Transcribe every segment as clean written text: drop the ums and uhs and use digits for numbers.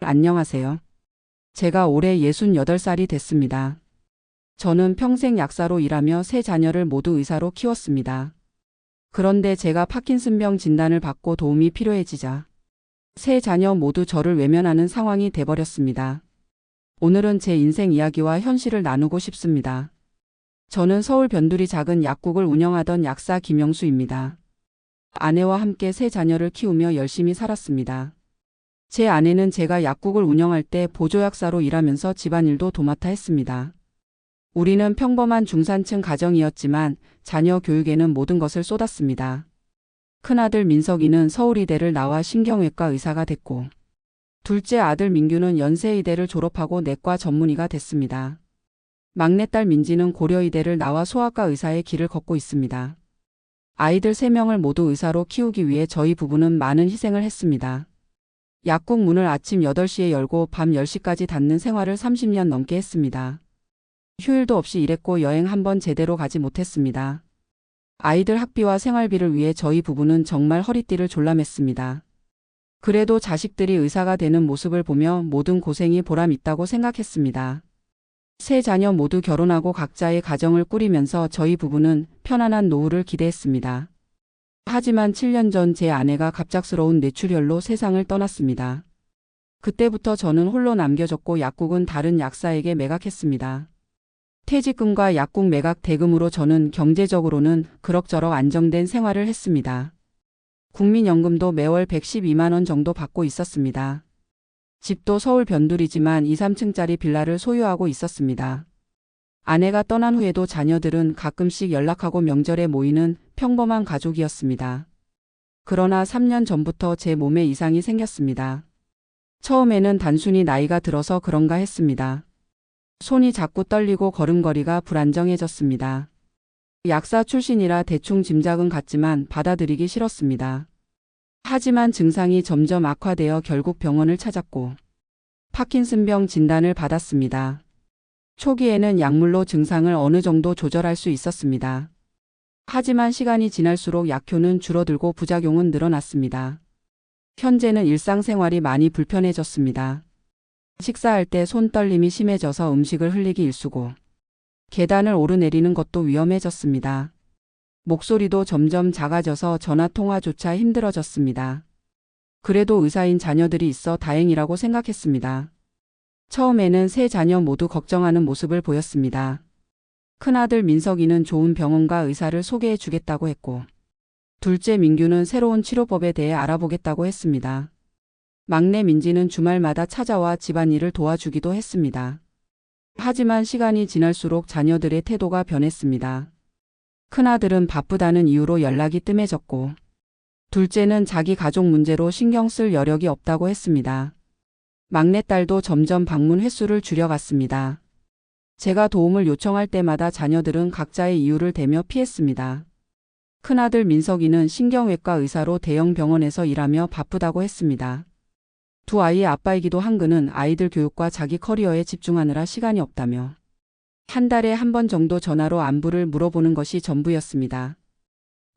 안녕하세요. 제가 올해 68살이 됐습니다. 저는 평생 약사로 일하며 세 자녀를 모두 의사로 키웠습니다. 그런데 제가 파킨슨병 진단을 받고 도움이 필요해지자 세 자녀 모두 저를 외면하는 상황이 돼버렸습니다. 오늘은 제 인생 이야기와 현실을 나누고 싶습니다. 저는 서울 변두리 작은 약국을 운영하던 약사 김영수입니다. 아내와 함께 세 자녀를 키우며 열심히 살았습니다. 제 아내는 제가 약국을 운영할 때 보조약사로 일하면서 집안일도 도맡아 했습니다. 우리는 평범한 중산층 가정이었지만 자녀 교육에는 모든 것을 쏟았습니다. 큰아들 민석이는 서울의대를 나와 신경외과 의사가 됐고, 둘째 아들 민규는 연세의대를 졸업하고 내과 전문의가 됐습니다. 막내딸 민지는 고려의대를 나와 소아과 의사의 길을 걷고 있습니다. 아이들 3명을 모두 의사로 키우기 위해 저희 부부는 많은 희생을 했습니다. 약국 문을 아침 8시에 열고 밤 10시까지 닫는 생활을 30년 넘게 했습니다. 휴일도 없이 일했고 여행 한 번 제대로 가지 못했습니다. 아이들 학비와 생활비를 위해 저희 부부는 정말 허리띠를 졸라맸습니다. 그래도 자식들이 의사가 되는 모습을 보며 모든 고생이 보람 있다고 생각했습니다. 세 자녀 모두 결혼하고 각자의 가정을 꾸리면서 저희 부부는 편안한 노후를 기대했습니다. 하지만 7년 전 제 아내가 갑작스러운 뇌출혈로 세상을 떠났습니다. 그때부터 저는 홀로 남겨졌고 약국은 다른 약사에게 매각했습니다. 퇴직금과 약국 매각 대금으로 저는 경제적으로는 그럭저럭 안정된 생활을 했습니다. 국민연금도 매월 112만 원 정도 받고 있었습니다. 집도 서울 변두리지만 2, 3층짜리 빌라를 소유하고 있었습니다. 아내가 떠난 후에도 자녀들은 가끔씩 연락하고 명절에 모이는 평범한 가족이었습니다. 그러나 3년 전부터 제 몸에 이상이 생겼습니다. 처음에는 단순히 나이가 들어서 그런가 했습니다. 손이 자꾸 떨리고 걸음걸이가 불안정해졌습니다. 약사 출신이라 대충 짐작은 갔지만 받아들이기 싫었습니다. 하지만 증상이 점점 악화되어 결국 병원을 찾았고 파킨슨병 진단을 받았습니다. 초기에는 약물로 증상을 어느 정도 조절할 수 있었습니다. 하지만 시간이 지날수록 약효는 줄어들고 부작용은 늘어났습니다. 현재는 일상생활이 많이 불편해졌습니다. 식사할 때 손떨림이 심해져서 음식을 흘리기 일쑤고 계단을 오르내리는 것도 위험해졌습니다. 목소리도 점점 작아져서 전화통화조차 힘들어졌습니다. 그래도 의사인 자녀들이 있어 다행이라고 생각했습니다. 처음에는 세 자녀 모두 걱정하는 모습을 보였습니다. 큰아들 민석이는 좋은 병원과 의사를 소개해 주겠다고 했고, 둘째 민규는 새로운 치료법에 대해 알아보겠다고 했습니다. 막내 민지는 주말마다 찾아와 집안일을 도와주기도 했습니다. 하지만 시간이 지날수록 자녀들의 태도가 변했습니다. 큰아들은 바쁘다는 이유로 연락이 뜸해졌고, 둘째는 자기 가족 문제로 신경 쓸 여력이 없다고 했습니다. 막내딸도 점점 방문 횟수를 줄여갔습니다. 제가 도움을 요청할 때마다 자녀들은 각자의 이유를 대며 피했습니다. 큰아들 민석이는 신경외과 의사로 대형 병원에서 일하며 바쁘다고 했습니다. 두 아이의 아빠이기도 한 그는 아이들 교육과 자기 커리어에 집중하느라 시간이 없다며 한 달에 한 번 정도 전화로 안부를 물어보는 것이 전부였습니다.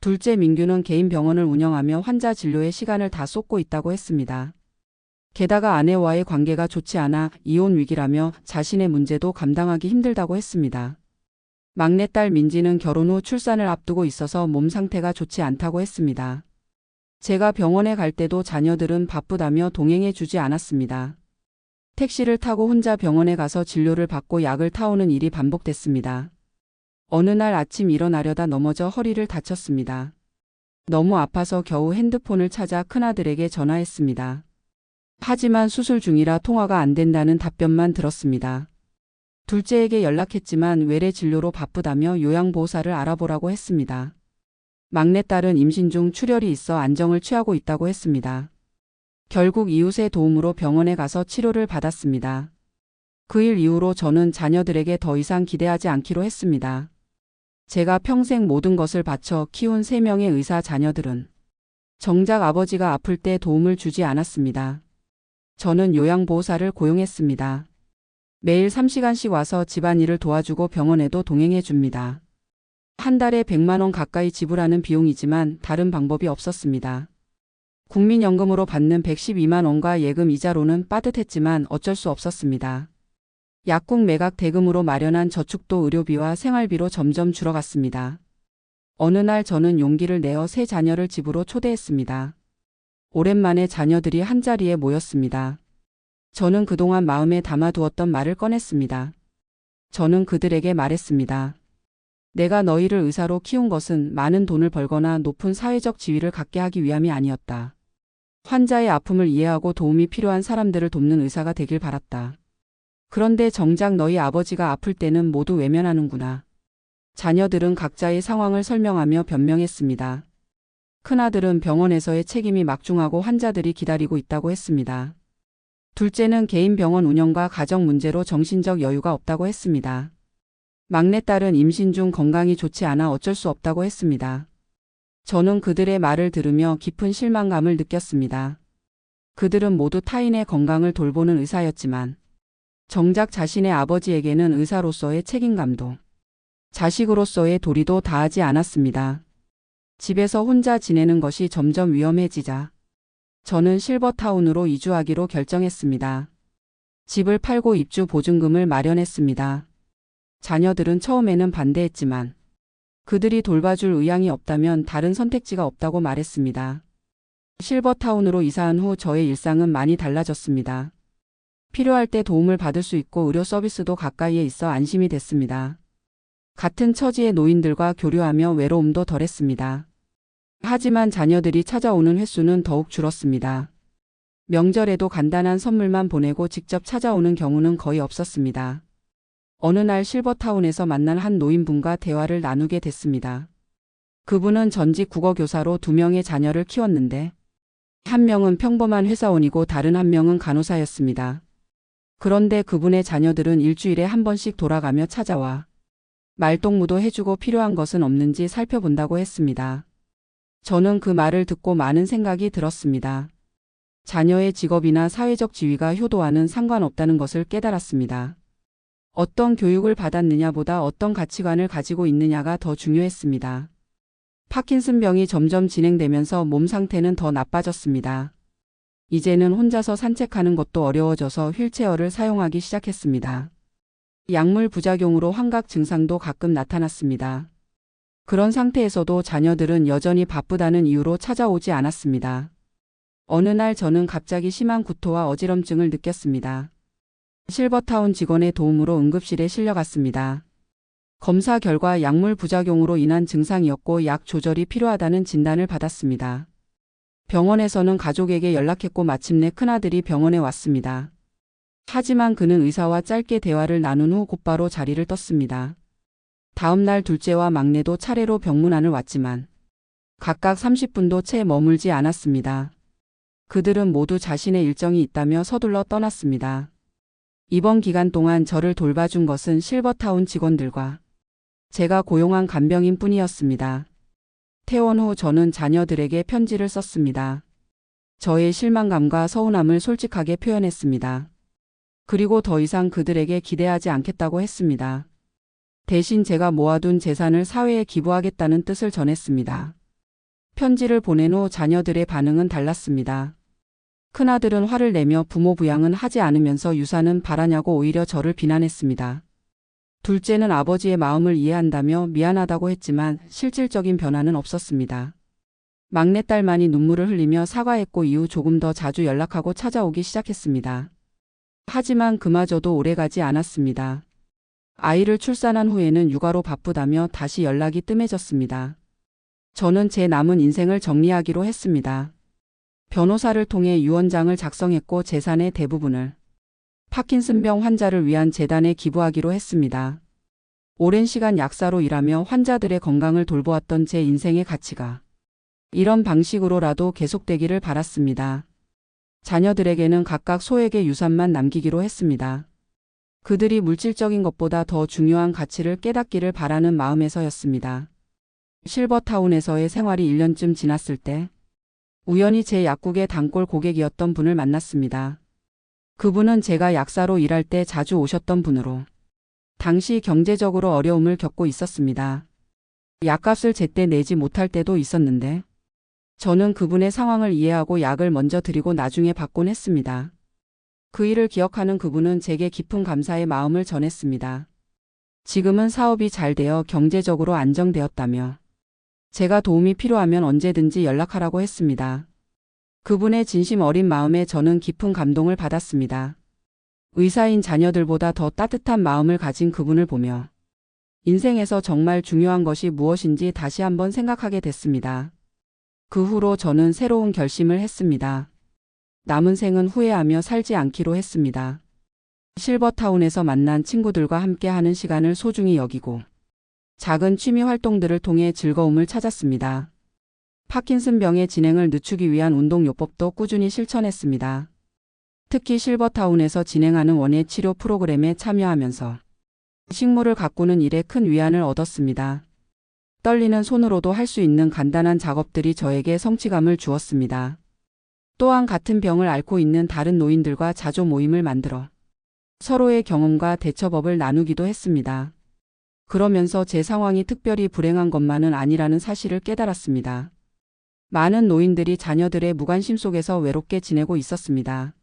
둘째 민규는 개인 병원을 운영하며 환자 진료에 시간을 다 쏟고 있다고 했습니다. 게다가 아내와의 관계가 좋지 않아 이혼 위기라며 자신의 문제도 감당하기 힘들다고 했습니다. 막내딸 민지는 결혼 후 출산을 앞두고 있어서 몸 상태가 좋지 않다고 했습니다. 제가 병원에 갈 때도 자녀들은 바쁘다며 동행해 주지 않았습니다. 택시를 타고 혼자 병원에 가서 진료를 받고 약을 타오는 일이 반복됐습니다. 어느 날 아침 일어나려다 넘어져 허리를 다쳤습니다. 너무 아파서 겨우 핸드폰을 찾아 큰아들에게 전화했습니다. 하지만 수술 중이라 통화가 안 된다는 답변만 들었습니다. 둘째에게 연락했지만 외래 진료로 바쁘다며 요양보호사를 알아보라고 했습니다. 막내딸은 임신 중 출혈이 있어 안정을 취하고 있다고 했습니다. 결국 이웃의 도움으로 병원에 가서 치료를 받았습니다. 그 일 이후로 저는 자녀들에게 더 이상 기대하지 않기로 했습니다. 제가 평생 모든 것을 바쳐 키운 3명의 의사 자녀들은 정작 아버지가 아플 때 도움을 주지 않았습니다. 저는 요양보호사를 고용했습니다. 매일 3시간씩 와서 집안일을 도와주고 병원에도 동행해 줍니다. 한 달에 100만 원 가까이 지불하는 비용이지만 다른 방법이 없었습니다. 국민연금으로 받는 112만 원과 예금 이자로는 빠듯했지만 어쩔 수 없었습니다. 약국 매각 대금으로 마련한 저축도 의료비와 생활비로 점점 줄어갔습니다. 어느 날 저는 용기를 내어 세 자녀를 집으로 초대했습니다. 오랜만에 자녀들이 한자리에 모였습니다. 저는 그동안 마음에 담아두었던 말을 꺼냈습니다. 저는 그들에게 말했습니다. 내가 너희를 의사로 키운 것은 많은 돈을 벌거나 높은 사회적 지위를 갖게 하기 위함이 아니었다. 환자의 아픔을 이해하고 도움이 필요한 사람들을 돕는 의사가 되길 바랐다. 그런데 정작 너희 아버지가 아플 때는 모두 외면하는구나. 자녀들은 각자의 상황을 설명하며 변명했습니다. 큰아들은 병원에서의 책임이 막중하고 환자들이 기다리고 있다고 했습니다. 둘째는 개인 병원 운영과 가정 문제로 정신적 여유가 없다고 했습니다. 막내딸은 임신 중 건강이 좋지 않아 어쩔 수 없다고 했습니다. 저는 그들의 말을 들으며 깊은 실망감을 느꼈습니다. 그들은 모두 타인의 건강을 돌보는 의사였지만 정작 자신의 아버지에게는 의사로서의 책임감도 자식으로서의 도리도 다하지 않았습니다. 집에서 혼자 지내는 것이 점점 위험해지자 저는 실버타운으로 이주하기로 결정했습니다. 집을 팔고 입주 보증금을 마련했습니다. 자녀들은 처음에는 반대했지만 그들이 돌봐줄 의향이 없다면 다른 선택지가 없다고 말했습니다. 실버타운으로 이사한 후 저의 일상은 많이 달라졌습니다. 필요할 때 도움을 받을 수 있고 의료 서비스도 가까이에 있어 안심이 됐습니다. 같은 처지의 노인들과 교류하며 외로움도 덜했습니다. 하지만 자녀들이 찾아오는 횟수는 더욱 줄었습니다. 명절에도 간단한 선물만 보내고 직접 찾아오는 경우는 거의 없었습니다. 어느 날 실버타운에서 만난 한 노인분과 대화를 나누게 됐습니다. 그분은 전직 국어교사로 2명의 자녀를 키웠는데 한 명은 평범한 회사원이고 다른 한 명은 간호사였습니다. 그런데 그분의 자녀들은 일주일에 한 번씩 돌아가며 찾아와 말동무도 해주고 필요한 것은 없는지 살펴본다고 했습니다. 저는 그 말을 듣고 많은 생각이 들었습니다. 자녀의 직업이나 사회적 지위가 효도와는 상관없다는 것을 깨달았습니다. 어떤 교육을 받았느냐보다 어떤 가치관을 가지고 있느냐가 더 중요했습니다. 파킨슨병이 점점 진행되면서 몸 상태는 더 나빠졌습니다. 이제는 혼자서 산책하는 것도 어려워져서 휠체어를 사용하기 시작했습니다. 약물 부작용으로 환각 증상도 가끔 나타났습니다. 그런 상태에서도 자녀들은 여전히 바쁘다는 이유로 찾아오지 않았습니다. 어느 날 저는 갑자기 심한 구토와 어지럼증을 느꼈습니다. 실버타운 직원의 도움으로 응급실에 실려갔습니다. 검사 결과 약물 부작용으로 인한 증상이었고 약 조절이 필요하다는 진단을 받았습니다. 병원에서는 가족에게 연락했고 마침내 큰아들이 병원에 왔습니다. 하지만 그는 의사와 짧게 대화를 나눈 후 곧바로 자리를 떴습니다. 다음 날 둘째와 막내도 차례로 병문안을 왔지만 각각 30분도 채 머물지 않았습니다. 그들은 모두 자신의 일정이 있다며 서둘러 떠났습니다. 이번 기간 동안 저를 돌봐준 것은 실버타운 직원들과 제가 고용한 간병인 뿐이었습니다. 퇴원 후 저는 자녀들에게 편지를 썼습니다. 저의 실망감과 서운함을 솔직하게 표현했습니다. 그리고 더 이상 그들에게 기대하지 않겠다고 했습니다. 대신 제가 모아둔 재산을 사회에 기부하겠다는 뜻을 전했습니다. 편지를 보낸 후 자녀들의 반응은 달랐습니다. 큰아들은 화를 내며 부모 부양은 하지 않으면서 유산은 바라냐고 오히려 저를 비난했습니다. 둘째는 아버지의 마음을 이해한다며 미안하다고 했지만 실질적인 변화는 없었습니다. 막내딸만이 눈물을 흘리며 사과했고 이후 조금 더 자주 연락하고 찾아오기 시작했습니다. 하지만 그마저도 오래가지 않았습니다. 아이를 출산한 후에는 육아로 바쁘다며 다시 연락이 뜸해졌습니다. 저는 제 남은 인생을 정리하기로 했습니다. 변호사를 통해 유언장을 작성했고 재산의 대부분을 파킨슨병 환자를 위한 재단에 기부하기로 했습니다. 오랜 시간 약사로 일하며 환자들의 건강을 돌보았던 제 인생의 가치가 이런 방식으로라도 계속되기를 바랐습니다. 자녀들에게는 각각 소액의 유산만 남기기로 했습니다. 그들이 물질적인 것보다 더 중요한 가치를 깨닫기를 바라는 마음에서였습니다. 실버타운에서의 생활이 1년쯤 지났을 때 우연히 제 약국의 단골 고객이었던 분을 만났습니다. 그분은 제가 약사로 일할 때 자주 오셨던 분으로 당시 경제적으로 어려움을 겪고 있었습니다. 약값을 제때 내지 못할 때도 있었는데 저는 그분의 상황을 이해하고 약을 먼저 드리고 나중에 받곤 했습니다. 그 일을 기억하는 그분은 제게 깊은 감사의 마음을 전했습니다. 지금은 사업이 잘 되어 경제적으로 안정되었다며 제가 도움이 필요하면 언제든지 연락하라고 했습니다. 그분의 진심 어린 마음에 저는 깊은 감동을 받았습니다. 의사인 자녀들보다 더 따뜻한 마음을 가진 그분을 보며 인생에서 정말 중요한 것이 무엇인지 다시 한번 생각하게 됐습니다. 그 후로 저는 새로운 결심을 했습니다. 남은 생은 후회하며 살지 않기로 했습니다. 실버타운에서 만난 친구들과 함께 하는 시간을 소중히 여기고 작은 취미 활동들을 통해 즐거움을 찾았습니다. 파킨슨병의 진행을 늦추기 위한 운동요법도 꾸준히 실천했습니다. 특히 실버타운에서 진행하는 원예 치료 프로그램에 참여하면서 식물을 가꾸는 일에 큰 위안을 얻었습니다. 떨리는 손으로도 할 수 있는 간단한 작업들이 저에게 성취감을 주었습니다. 또한 같은 병을 앓고 있는 다른 노인들과 자조 모임을 만들어 서로의 경험과 대처법을 나누기도 했습니다. 그러면서 제 상황이 특별히 불행한 것만은 아니라는 사실을 깨달았습니다. 많은 노인들이 자녀들의 무관심 속에서 외롭게 지내고 있었습니다.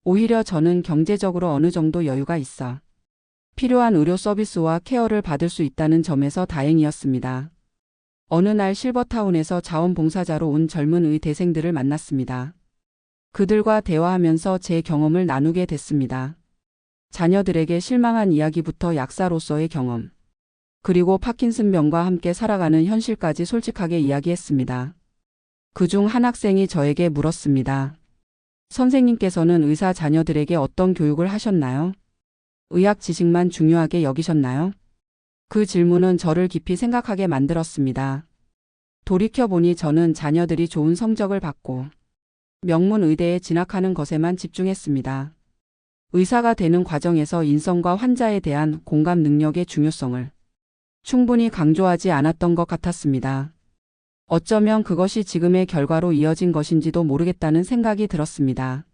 오히려 저는 경제적으로 어느 정도 여유가 있어 필요한 의료 서비스와 케어를 받을 수 있다는 점에서 다행이었습니다. 어느 날 실버타운에서 자원봉사자로 온 젊은 의대생들을 만났습니다. 그들과 대화하면서 제 경험을 나누게 됐습니다. 자녀들에게 실망한 이야기부터 약사로서의 경험, 그리고 파킨슨병과 함께 살아가는 현실까지 솔직하게 이야기했습니다. 그중 한 학생이 저에게 물었습니다. 선생님께서는 의사 자녀들에게 어떤 교육을 하셨나요? 의학 지식만 중요하게 여기셨나요? 그 질문은 저를 깊이 생각하게 만들었습니다. 돌이켜보니 저는 자녀들이 좋은 성적을 받고 명문 의대에 진학하는 것에만 집중했습니다. 의사가 되는 과정에서 인성과 환자에 대한 공감 능력의 중요성을 충분히 강조하지 않았던 것 같았습니다. 어쩌면 그것이 지금의 결과로 이어진 것인지도 모르겠다는 생각이 들었습니다.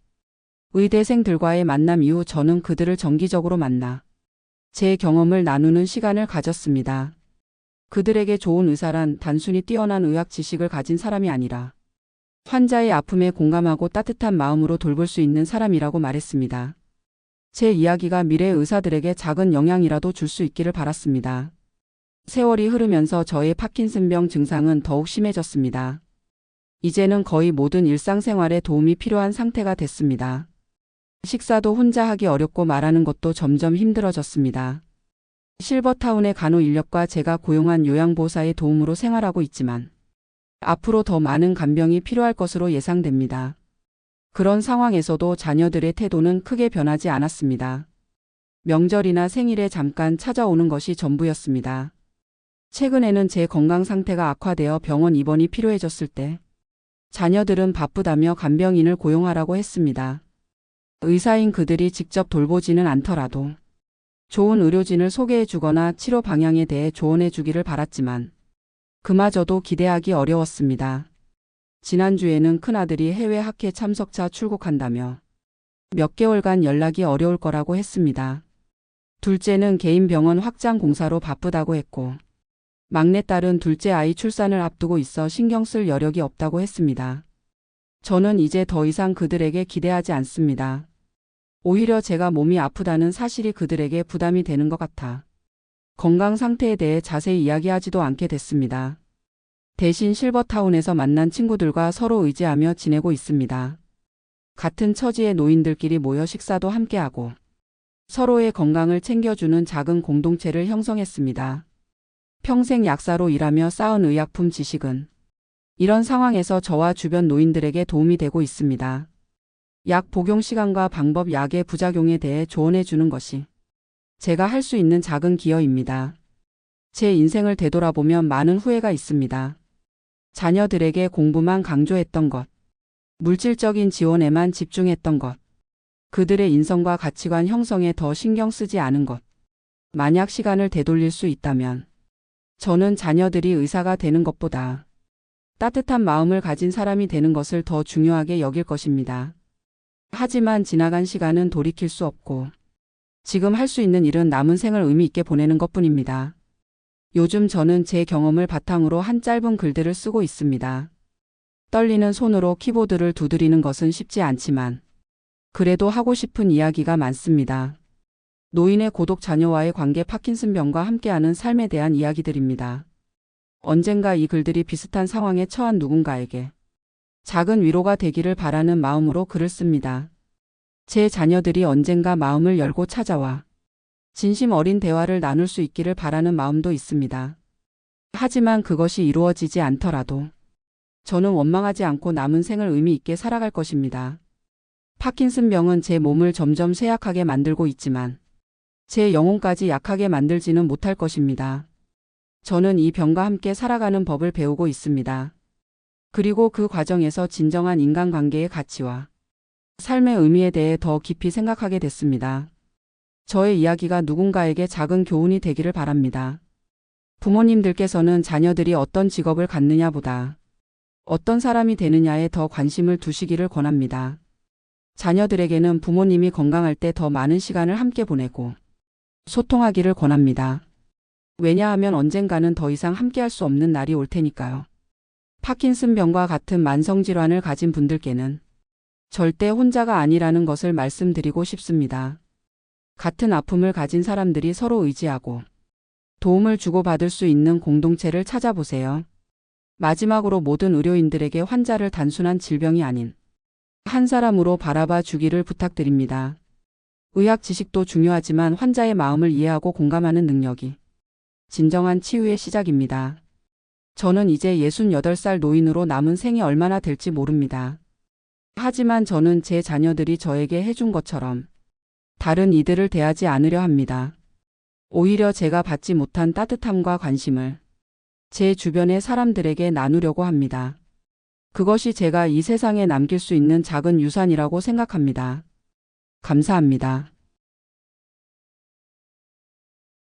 의대생들과의 만남 이후 저는 그들을 정기적으로 만나 제 경험을 나누는 시간을 가졌습니다. 그들에게 좋은 의사란 단순히 뛰어난 의학 지식을 가진 사람이 아니라 환자의 아픔에 공감하고 따뜻한 마음으로 돌볼 수 있는 사람이라고 말했습니다. 제 이야기가 미래 의사들에게 작은 영향이라도 줄 수 있기를 바랐습니다. 세월이 흐르면서 저의 파킨슨병 증상은 더욱 심해졌습니다. 이제는 거의 모든 일상생활에 도움이 필요한 상태가 됐습니다. 식사도 혼자 하기 어렵고 말하는 것도 점점 힘들어졌습니다. 실버타운의 간호 인력과 제가 고용한 요양보호사의 도움으로 생활하고 있지만 앞으로 더 많은 간병이 필요할 것으로 예상됩니다. 그런 상황에서도 자녀들의 태도는 크게 변하지 않았습니다. 명절이나 생일에 잠깐 찾아오는 것이 전부였습니다. 최근에는 제 건강 상태가 악화되어 병원 입원이 필요해졌을 때 자녀들은 바쁘다며 간병인을 고용하라고 했습니다. 의사인 그들이 직접 돌보지는 않더라도 좋은 의료진을 소개해 주거나 치료 방향에 대해 조언해 주기를 바랐지만 그마저도 기대하기 어려웠습니다. 지난주에는 큰아들이 해외 학회 참석차 출국한다며 몇 개월간 연락이 어려울 거라고 했습니다. 둘째는 개인 병원 확장 공사로 바쁘다고 했고 막내딸은 둘째 아이 출산을 앞두고 있어 신경 쓸 여력이 없다고 했습니다. 저는 이제 더 이상 그들에게 기대하지 않습니다. 오히려 제가 몸이 아프다는 사실이 그들에게 부담이 되는 것 같아 건강 상태에 대해 자세히 이야기하지도 않게 됐습니다. 대신 실버타운에서 만난 친구들과 서로 의지하며 지내고 있습니다. 같은 처지의 노인들끼리 모여 식사도 함께하고 서로의 건강을 챙겨주는 작은 공동체를 형성했습니다. 평생 약사로 일하며 쌓은 의약품 지식은 이런 상황에서 저와 주변 노인들에게 도움이 되고 있습니다. 약 복용 시간과 방법, 약의 부작용에 대해 조언해 주는 것이 제가 할 수 있는 작은 기여입니다. 제 인생을 되돌아보면 많은 후회가 있습니다. 자녀들에게 공부만 강조했던 것, 물질적인 지원에만 집중했던 것, 그들의 인성과 가치관 형성에 더 신경 쓰지 않은 것. 만약 시간을 되돌릴 수 있다면 저는 자녀들이 의사가 되는 것보다 따뜻한 마음을 가진 사람이 되는 것을 더 중요하게 여길 것입니다. 하지만 지나간 시간은 돌이킬 수 없고 지금 할 수 있는 일은 남은 생을 의미 있게 보내는 것뿐입니다. 요즘 저는 제 경험을 바탕으로 한 짧은 글들을 쓰고 있습니다. 떨리는 손으로 키보드를 두드리는 것은 쉽지 않지만 그래도 하고 싶은 이야기가 많습니다. 노인의 고독, 자녀와의 관계, 파킨슨병과 함께하는 삶에 대한 이야기들입니다. 언젠가 이 글들이 비슷한 상황에 처한 누군가에게 작은 위로가 되기를 바라는 마음으로 글을 씁니다. 제 자녀들이 언젠가 마음을 열고 찾아와 진심 어린 대화를 나눌 수 있기를 바라는 마음도 있습니다. 하지만 그것이 이루어지지 않더라도 저는 원망하지 않고 남은 생을 의미 있게 살아갈 것입니다. 파킨슨병은 제 몸을 점점 쇠약하게 만들고 있지만 제 영혼까지 약하게 만들지는 못할 것입니다. 저는 이 병과 함께 살아가는 법을 배우고 있습니다. 그리고 그 과정에서 진정한 인간관계의 가치와 삶의 의미에 대해 더 깊이 생각하게 됐습니다. 저의 이야기가 누군가에게 작은 교훈이 되기를 바랍니다. 부모님들께서는 자녀들이 어떤 직업을 갖느냐보다 어떤 사람이 되느냐에 더 관심을 두시기를 권합니다. 자녀들에게는 부모님이 건강할 때 더 많은 시간을 함께 보내고 소통하기를 권합니다. 왜냐하면 언젠가는 더 이상 함께할 수 없는 날이 올 테니까요. 파킨슨병과 같은 만성질환을 가진 분들께는 절대 혼자가 아니라는 것을 말씀드리고 싶습니다. 같은 아픔을 가진 사람들이 서로 의지하고 도움을 주고받을 수 있는 공동체를 찾아보세요. 마지막으로 모든 의료인들에게 환자를 단순한 질병이 아닌 한 사람으로 바라봐 주기를 부탁드립니다. 의학 지식도 중요하지만 환자의 마음을 이해하고 공감하는 능력이 진정한 치유의 시작입니다. 저는 이제 68살 노인으로 남은 생이 얼마나 될지 모릅니다. 하지만 저는 제 자녀들이 저에게 해준 것처럼 다른 이들을 대하지 않으려 합니다. 오히려 제가 받지 못한 따뜻함과 관심을 제 주변의 사람들에게 나누려고 합니다. 그것이 제가 이 세상에 남길 수 있는 작은 유산이라고 생각합니다. 감사합니다.